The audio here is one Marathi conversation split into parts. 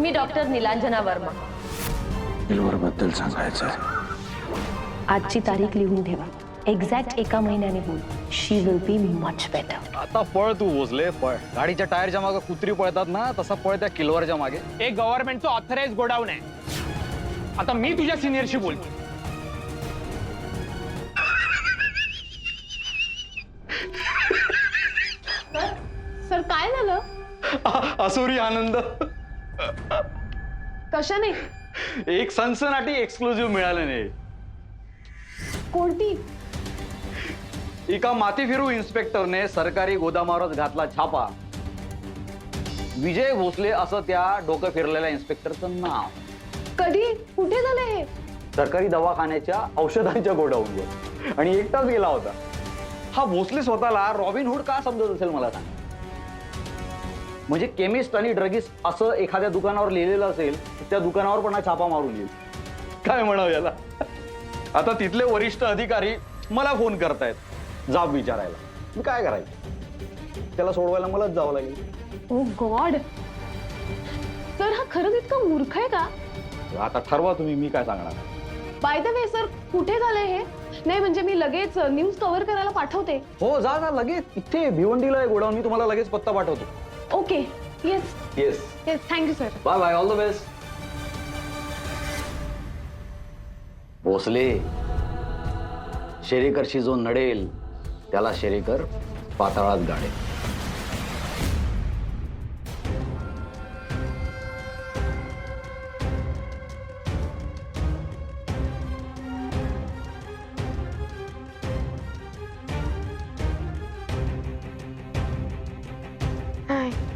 मी डॉक्टर नीलांजना वर्मा. किलवर बद्दल सांगायचं आहे. आजची तारीख लिहून ठेवा. एक्झॅक्ट 1 महिन्याने बोल. शी विल बी मच बेटर. आता पळ तू भोसले, पळ. गाडीच्या टायरच्या मागे कुत्री पळतात ना, तसा पळ त्या किलवरच्या मागे. एक गव्हर्नमेंटचं ऑथराइज गोडाऊन आहे. आता मी तुझ्या सिनियरशी बोलतो. सर काय झालं? असुरी आनंद. कशाने? एक सनसनाटी एक्सक्लुझिव्ह मिळालं नाही. कोणती? एका माती फिरू इन्स्पेक्टरने सरकारी गोदामावरच घातला छापा. विजय भोसले असं त्या डोकं फिरलेल्या इन्स्पेक्टरचं नाव. कधी? कुठे झालं हे? सरकारी दवाखान्याच्या औषधांच्या गोडाऊनवर. आणि एकटाच गेला होता. हा भोसले स्वतःला रॉबिनहुड का समजत असेल मला सांग. म्हणजे केमिस्ट आणि ड्रगिस्ट असं एखाद्या दुकानावर लिहिलेलं असेल, त्या दुकानावर पण हा छापा मारून येईल. काय म्हणावं याला. आता तिथले वरिष्ठ अधिकारी मला फोन करतायत जाब विचारायला. मी काय करायचं? त्याला सोडवायला मलाच जावं लागेल. ओ गॉड. सर हा खरंच इतका मूर्ख आहे का? आता ठरवा तुम्ही, मी काय सांगणार. बाय द वे सर, कुठे झालंय हे? नाही म्हणजे मी लगेच न्यूज कव्हर करायला पाठवते. हो जा ना लगेच. इथे भिवंडीला आहे गोडाऊन. मी तुम्हाला लगेच पत्ता पाठवतो. Okay. Yes yes yes. Thank you sir. Bye bye. All the best. Bhosale, शेरेकरशी जो नडेल त्याला शेरेकर पाताळात गाडेल.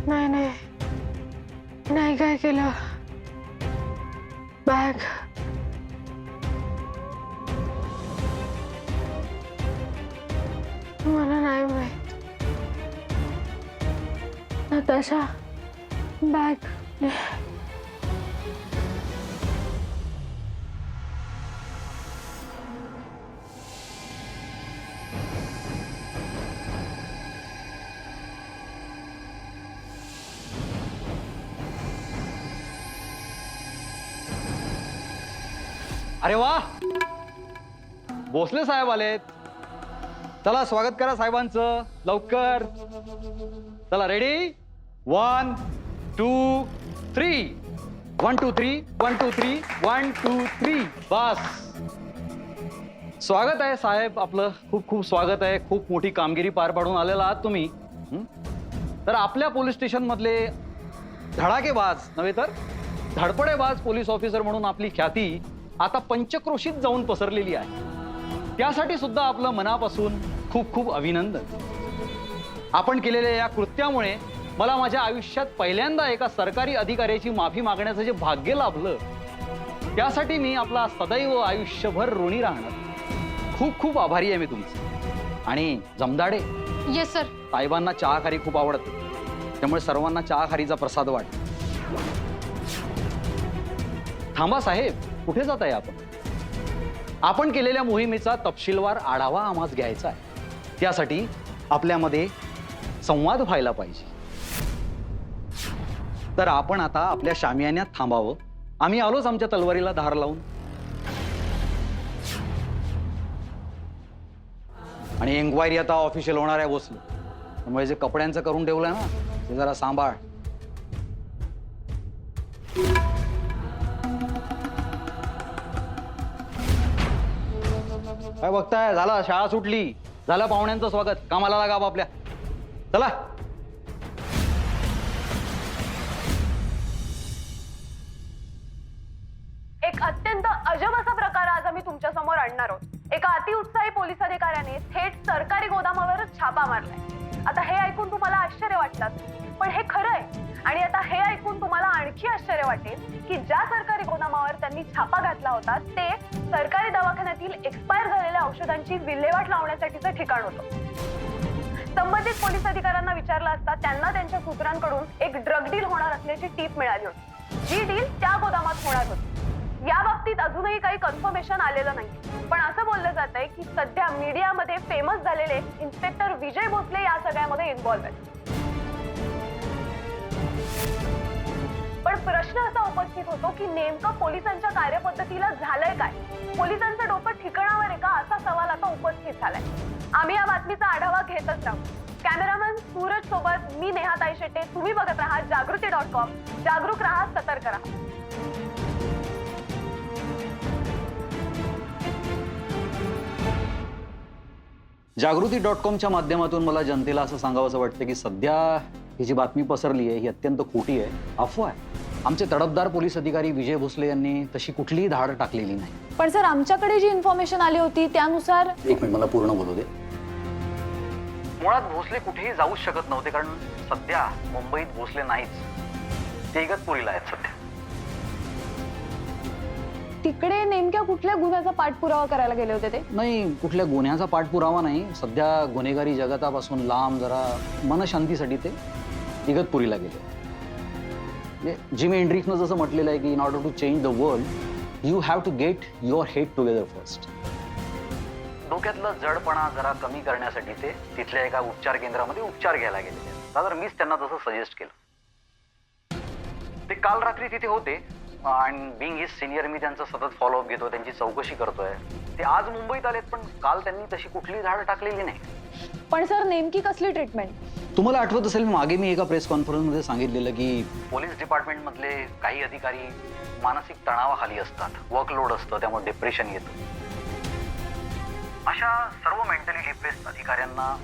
नाही नाही नाही काय केलं. बॅग मला नाही माहित. नताशा बॅग. अरे वा, भोसले साहेब आलेत. चला स्वागत करा साहेबांचं लवकर. चला रेडी. 1 2 3. 1 2 3 1 2 3 1 2 3. बस. स्वागत आहे साहेब आपलं. खूप खूप स्वागत आहे. खूप मोठी कामगिरी पार पाडून आलेला आहात तुम्ही. तर आपल्या पोलीस स्टेशन मधले धडाकेबाज नव्हे तर धडपडेबाज पोलीस ऑफिसर म्हणून आपली ख्याती आता पंचक्रोशीत जाऊन पसरलेली आहे. त्यासाठी सुद्धा आपलं मनापासून खूप खूप अभिनंदन. आपण केलेल्या या कृत्यामुळे मला माझ्या आयुष्यात पहिल्यांदा एका सरकारी अधिकाऱ्याची माफी मागण्याचं जे भाग्य लाभलं, त्यासाठी मी आपला सदैव आयुष्यभर ऋणी राहणार. खूप खूप आभारी आहे मी तुमचं. आणि जमदाडे. Yes sir. साहेबांना चहाखारी खूप आवडते, त्यामुळे सर्वांना चहाखारीचा प्रसाद वाट. थांबा साहेब, कुठे जात आहे आपण? आपण केलेल्या मोहिमेचा तपशीलवार आढावा आम्हाला घ्यायचा आहे. त्यासाठी आपल्यामध्ये संवाद व्हायला पाहिजे. तर आपण आता आपल्या शामियान्यात थांबावं. आम्ही आलोच आमच्या तलवारीला धार लावून. आणि एन्क्वायरी आता ऑफिशियल होणार आहे भोसले. त्यामुळे जे कपड्यांचं करून ठेवलंय ना, ते जरा सांभाळ. काय बघताय? झाला, शाळा सुटली. झालं पाहुण्यांचं स्वागत. कामाला लागा आपल्या. चला. एक अत्यंत अजब असा प्रकार आज आम्ही तुमच्या समोर आणणार आहोत. एका अतिउत्साही पोलीस अधिकाऱ्याने थेट सरकारी गोदामावर छापा मारलाय. आता हे ऐकून तुम्हाला आश्चर्य वाटलं, पण हे खरं आहे. आणि आता हे ऐकून तुम्हाला आणखी आश्चर्य वाटेल की ज्या सरकारी गोदामावर त्यांनी छापा घातला होता ते सरकारी दवाखान्यातील एक्सपायर झालेल्या औषधांची विल्हेवाट लावण्यासाठीचं ठिकाण होतं. संबंधित पोलीस अधिकाऱ्यांना विचारलं असता त्यांना त्यांच्या सूत्रांकडून एक ड्रग डील होणार असल्याची टीप मिळाली होती. जी डील त्या गोदामात होणार होती. या बाबतीत अजूनही काही कन्फर्मेशन आलेलं नाही, पण असं बोललं जात आहे की सध्या मीडियामध्ये फेमस झालेले इन्स्पेक्टर विजय भोसले या सगळ्यामध्ये इन्व्हॉल्व आहेत. पण प्रश्न उपस्थित होतो की नेमकं पोलिसांच्या कार्यपद्धतीला झालंय काय, पोलिसांचं डोकं ठिकाणावर आहे का, असा सवाल आता उपस्थित झालाय. आम्ही या बातमीचा आढावा घेतच राहू. कॅमेरामन सूरज सोबत मी नेहाताई शेट्टे. तुम्ही बघत राहा जागृती.com. जागरूक राहा, सतर्क राहा. जागृती.comच्या माध्यमातून मला जनतेला असं सांगावंसं वाटतं की सध्या ही जी बातमी पसरली आहे ही अत्यंत खोटी आहे, अफवा आहे. आमचे तडफदार पोलीस अधिकारी विजय भोसले यांनी तशी कुठलीही धाड टाकलेली नाही. पण सर, आमच्याकडे जी इन्फॉर्मेशन आली होती त्यानुसार. एक मिनिट, मला पूर्ण बोलू दे. मुळात भोसले कुठेही जाऊच शकत नव्हते, कारण सध्या मुंबईत भोसले नाहीच, ते इगतपुरीला आहेत सध्या. तिकडे नेमक्या कुठल्या गुन्ह्याचा पाठपुरावा करायला गेले होते ते? नाही, कुठल्या गुन्ह्याचा पाठपुरावा नाही. सध्या गुन्हेगारी जगतापासून लांब जरा मनशांतीसाठी ते इगतपुरीला गेले. जिमी हेंड्रिक्सनं जसं म्हटलेलं आहे की in order to change the world you have to get your head together first. डोक्यातलं जडपणा जरा कमी करण्यासाठी ते तिथल्या एका उपचार केंद्रामध्ये उपचार घ्यायला गेलेले. तर मीच त्यांना तसं सजेस्ट केलं. ते काल रात्री तिथे होते आणि बिंग इज सिनियर मी त्यांचं सतत फॉलोअप घेतो, त्यांची चौकशी करतोय. ते आज मुंबईत आलेत, पण काल त्यांनी तशी कुठली धाड टाकलेली नाही. पण सर, नेमकी कसली ट्रीटमेंट? तुम्हाला आठवत असेल मागे मी एका प्रेस कॉन्फरन्समध्ये सांगितलेलं की पोलीस डिपार्टमेंटमधले काही अधिकारी मानसिक तणावाखाली असतात, वर्कलोड असतं, त्यामुळे डिप्रेशन येतं. अशा सर्व मेंटली डिप्रेस्ड अधिकाऱ्यांना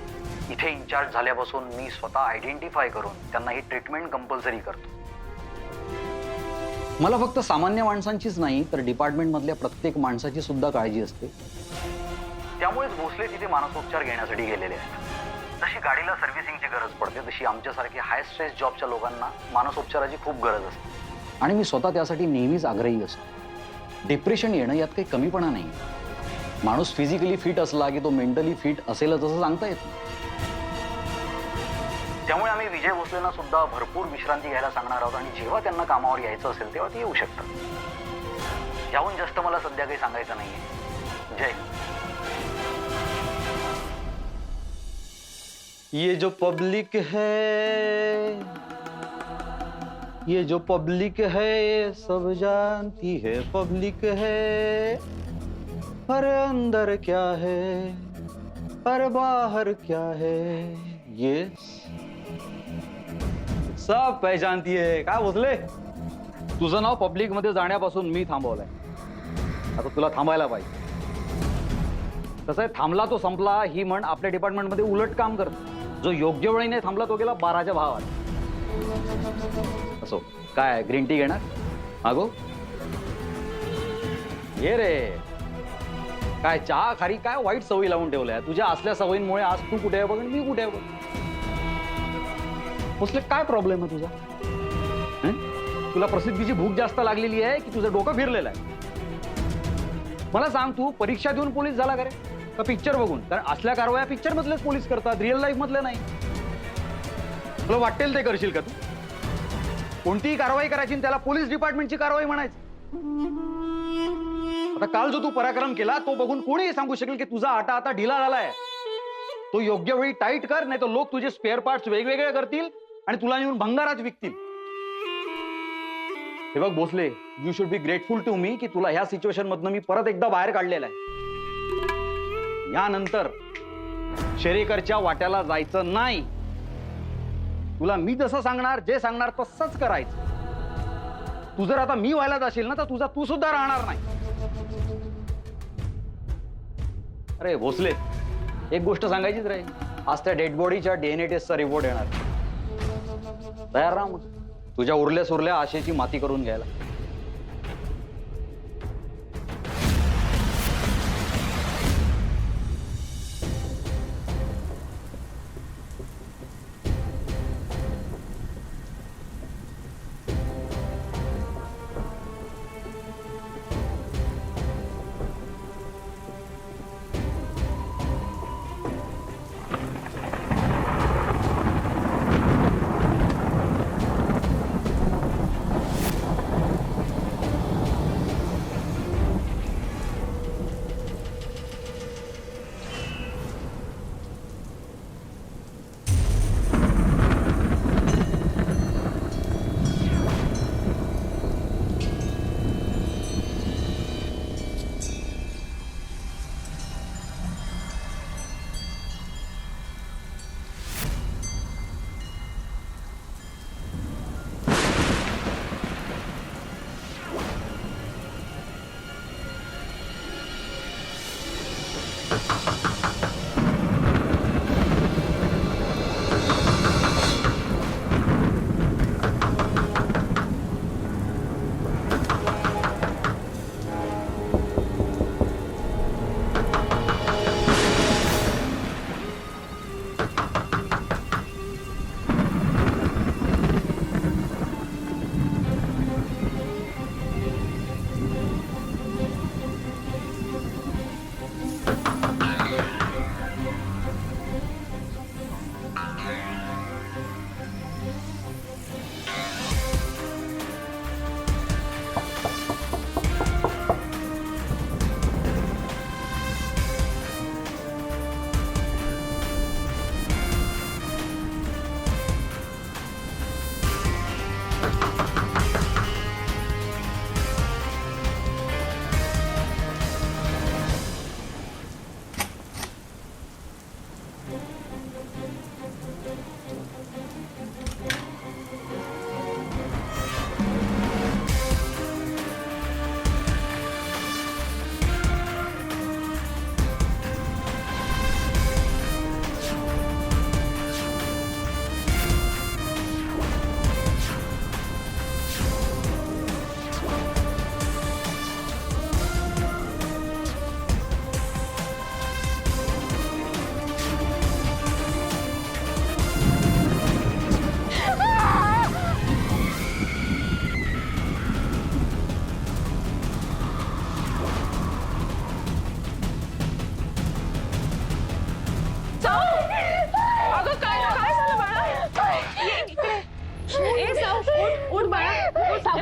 इथे इन्चार्ज झाल्यापासून मी स्वतः आयडेंटिफाय करून त्यांना ही ट्रीटमेंट कंपल्सरी करतो. मला फक्त सामान्य माणसांचीच नाही तर डिपार्टमेंटमधल्या प्रत्येक माणसाची सुद्धा काळजी असते. त्यामुळेच भोसले तिथे मानसोपचार घेण्यासाठी गेलेले आहेत. जशी गाडीला सर्व्हिसिंगची गरज पडते तशी आमच्यासारखे हाय स्ट्रेस जॉबच्या लोकांना मानसोपचाराची खूप गरज असते आणि मी स्वतः त्यासाठी नेहमीच आग्रही असतो. डिप्रेशन येणं यात काही कमीपणा नाही. माणूस फिजिकली फिट असला की तो मेंटली फिट असेलच असं सांगता येत नाही. त्यामुळे आम्ही विजय भोसलेंना सुद्धा भरपूर विश्रांती घ्यायला सांगणार आहोत आणि जेव्हा त्यांना कामावर यायचं असेल तेव्हा ते येऊ शकतात. याहून जास्त मला सध्या काही सांगायचं नाहीये. जय. ये जो पब्लिक है, ये जो पब्लिक है सब जानती है पब्लिक है. पर अंदर क्या है, पर बाहर क्या है, ये सब पहचानती है. काय भोसले, तुझं नाव पब्लिक मध्ये जाण्यापासून मी थांबवलंय, आता तुला थांबायला पाहिजे. कसं आहे, थांबला तो संपला ही म्हण आपल्या डिपार्टमेंटमध्ये उलट काम करतो. जो योग्य वेळी नाही थांबला तो गेला 12च्या भावात. असो, काय ग्रीन टी घेणार? मागो. ये रे, काय चहा खारी काय वाईट सवयी लावून ठेवल्या तुझ्या. असल्या सवयींमुळे आज तू कुठे आहे बघ, मी कुठे आहे बघ. भोसले, काय प्रॉब्लेम आहे तुझा? तुला प्रसिद्धीची भूक जास्त लागलेली आहे की तुझं डोकं फिरलेलं आहे? मला सांग, तू परीक्षा देऊन पोलीस झाला का रे, का पिक्चर बघून? कारण असल्या कारवाया पिक्चर मधलेच पोलीस करतात, रिअल लाईफ मधले नाही. तुला वाटेल ते करशील का तू? कोणतीही कारवाई करायची त्याला पोलीस डिपार्टमेंटची कारवाई म्हणायची. आता काल जो तू पराक्रम केला तो बघून कोणीही सांगू शकेल की तुझा आटा आता ढिला झालाय. तो योग्य वेळी टाईट कर, नाही तर लोक तुझे स्पेअर पार्ट्स वेगवेगळे करतील आणि तुला नेऊन भंगारात विकतील. हे बघ Bhosale, you should be grateful to me की तुला ह्या सिच्युएशन मधनं मी परत एकदा बाहेर काढलेला आहे. यानंतर शेरेकरच्या वाट्याला जायचं नाही. तुला मी जसं सांगणार, जे सांगणार तसंच करायचं. तू जर आता मी व्हायला जाशील ना तर तुझा तू सुद्धा राहणार नाही. अरे भोसले, एक गोष्ट सांगायचीच राहील, आज त्या डेड बॉडीच्या DNA टेस्टचा रिपोर्ट येणार. तयार राहा मग तुझ्या उरल्या सुरल्या आशेची माती करून घ्यायला.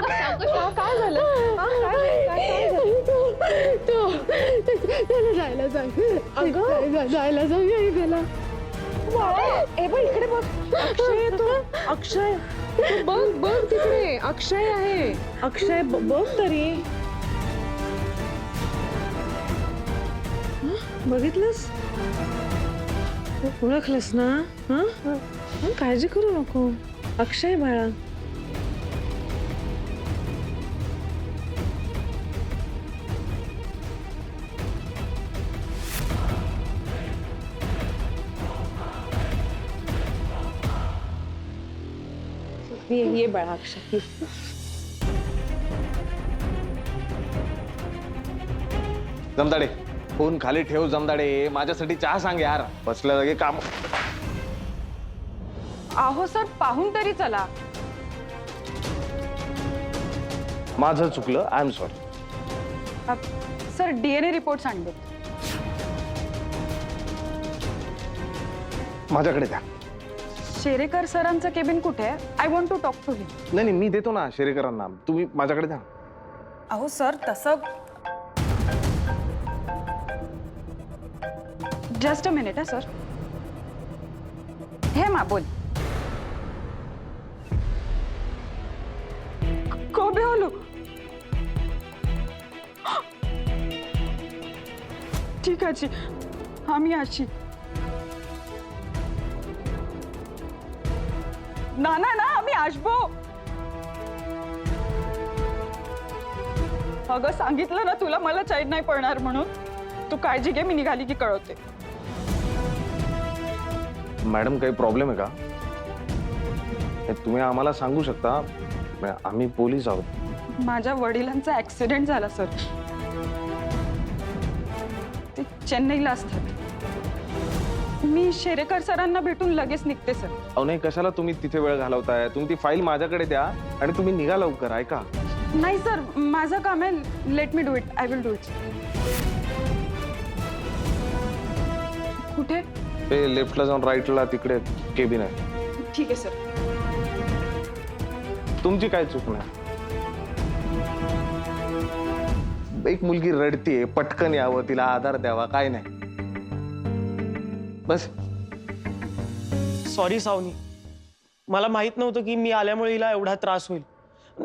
काय झालं त्याला जायला सांग जायला सांग त्याला ए बघ इकडे बघ अक्षय येतो अक्षय बघ बघ तिकडे अक्षय आहे अक्षय बघ तरी बघितलंस ओळखलंस ना हा काळजी करू नको अक्षय बाळा ये बाळा अक्षय जमदाडे फोन खाली ठेव जमदाडे माझ्यासाठी चहा सांग यार बसल्या जागी काम आहो सर पाहून तरी चला माझं चुकलं I am sorry sir DNA report आणले माझ्याकडे द्या शेरेकर सरांचं केबिन कुठे आहे I want to talk to him नाही नाही मी देतो ना शेरेकरांना तुम्ही माझ्याकडे द्या अहो सर तसं जस्ट अ मिनिट सर हे मा बोल कबे हलो ঠিক আছে আমি আসি না না না আমি আসবো अगं सांगितलं ना तुला मला चैन नाही पडणार म्हणून तू काळजी घे मी निघाली की कळवते मॅडम काही प्रॉब्लेम आहे का हे तुम्ही आम्हाला सांगू शकता आम्ही पोलीस आहोत माझ्या वडिलांचा ऍक्सिडेंट झाला सर ते चेन्नईला असतात मी शेरेकर सरांना भेटून लगेच निघते सर अहो नाही कशाला तुम्ही तिथे वेळ घालवताय तुम्ही ती फाईल माझ्याकडे द्या आणि तुम्ही निघा लवकर ऐका नाही सर माझं काम आहे let me do it I will do it कुठे ते लेफ्टला जाऊन राईटला तिकडे केबिन आहे ठीक आहे सर तुमची काय चूक नाही एक मुलगी रडतीये पटकन यावं तिला आधार द्यावा काय नाही बस सॉरी सावनी मला माहित नव्हतं की मी आल्यामुळे हिला एवढा त्रास होईल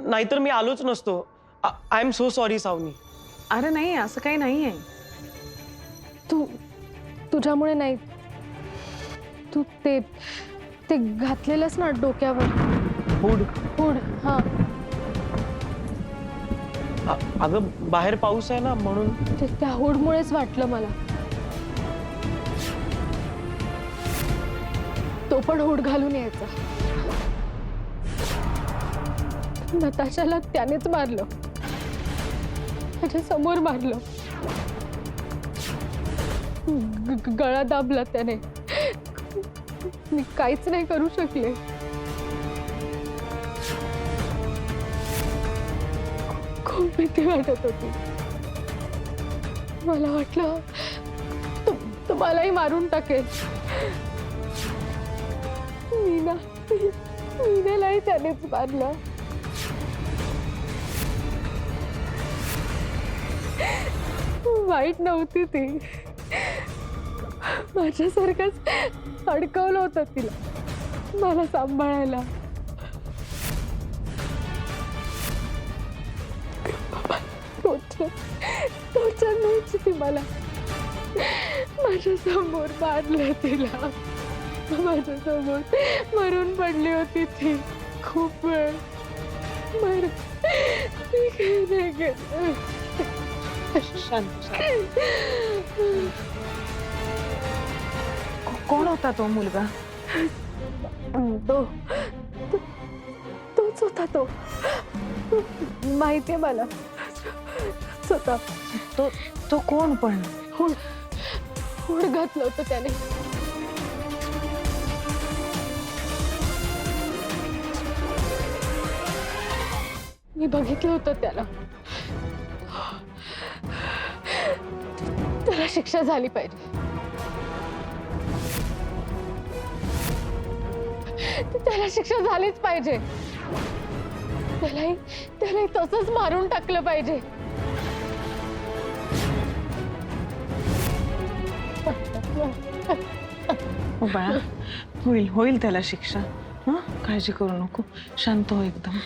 नाहीतर मी आलोच नसतो I am so sorry Savani अरे नाही असं काही नाही आहे तुझ्यामुळे नाही तू ते घातलेलंस ना डोक्यावर हुड हा अगं बाहेर पाऊस आहे ना म्हणून त्या हुडमुळेच वाटलं मला तो पण हुड घालून यायचा नताशाला त्यानेच मारलं माझ्या समोर मारलं गळा दाबला त्याने मी काहीच नाही करू शकले खूप भीती वाटत होती मला वाटलं तुम्हालाही मारून टाकेल मीनालाही त्यानेच मारलं वाईट नव्हती ती माझ्यासारखंच अडकवलं होतं तिला मला सांभाळायला टोचर ती मला माझ्या समोर मारलं तिला माझ्या समोर मरून पडली होती ती खूप वेळ कोण होता तो मुलगा तोच होता तो माहितीये मला होता तो कोण पण हुड घातलं होतं त्याने मी बघितलं होतं त्याला त्याला शिक्षा झाली पाहिजे त्याला शिक्षा झालीच पाहिजे त्यालाही तसंच मारून टाकलं पाहिजे. हो बाळा, होईल होईल त्याला शिक्षा. हं, काळजी करू नको, शांत हो एकदम.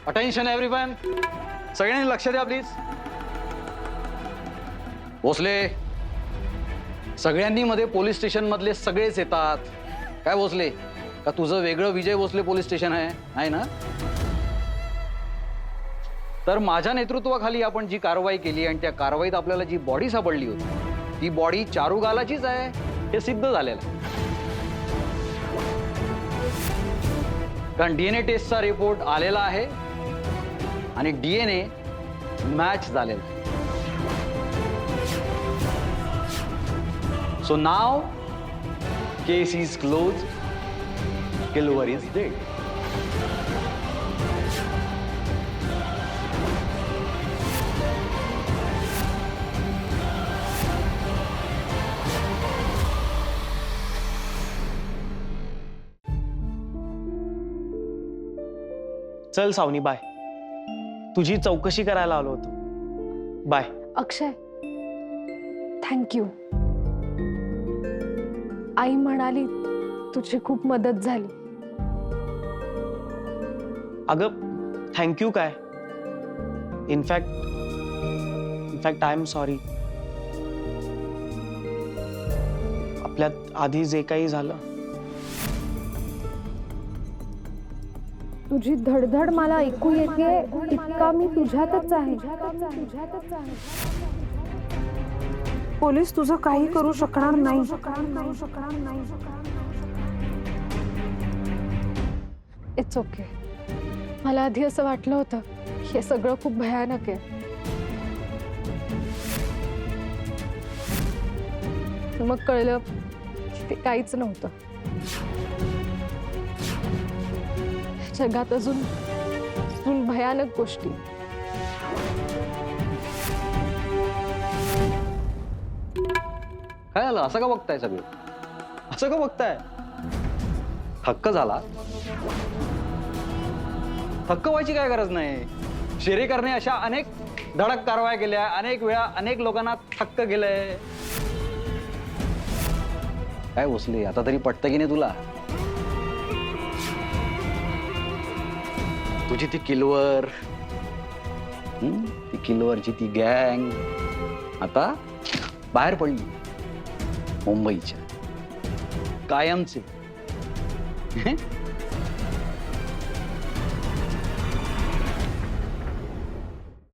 अटेन्शन एव्हरीवन, सगळ्यांनी लक्ष द्या प्लीज. भोसले, सगळ्यांनी मध्ये पोलीस स्टेशन मधले सगळेच येतात. काय भोसले, का तुझं वेगळं विजय भोसले पोलीस स्टेशन आहे ना? तर माझ्या नेतृत्वाखाली आपण जी कारवाई केली आणि त्या कारवाईत आपल्याला जी बॉडी सापडली होती ती बॉडी चारुगालाचीच आहे हे सिद्ध झालेलं आहे. कारण डीएनए टेस्टचा रिपोर्ट आलेला आहे आणि डीएनए मॅच झालेला आहे. सो नाव case is close, killer is dead. चल सावनी, बाय. तुझी चौकशी करायला आलो होतो. बाय. अक्षय, थँक्यू. आई म्हणाली तुझी खूप मदत झाली. अगं थँक्यू काय, इनफॅक्ट आय एम सॉरी. आपल्यात आधी जे काही झालं, तुझी धडधड मला ऐकू येते इतका मी तुझ्यातच आहे. पोलीस तुझं काही करू शकणार नाही. It's okay. मला आधी असं वाटलं होतं हे सगळं खूप भयानक आहे. मग कळलं की ते काहीच नव्हतं. जगात अजून भयानक गोष्टी. काय झालं, असं का बघताय सगळे? असं का बघताय? थक्क झाला? थक्क व्हायची काय गरज नाही. शेरेकरने अशा अनेक धडक कारवाया केल्या, अनेक वेळा अनेक लोकांना थक्क केलंय. काय भोसले, आता तरी पटतं की नाही तुला? तुझी ती किलवर, ती किलवरची ती गँग आता बाहेर पडली मुंबईच्या कायमचे.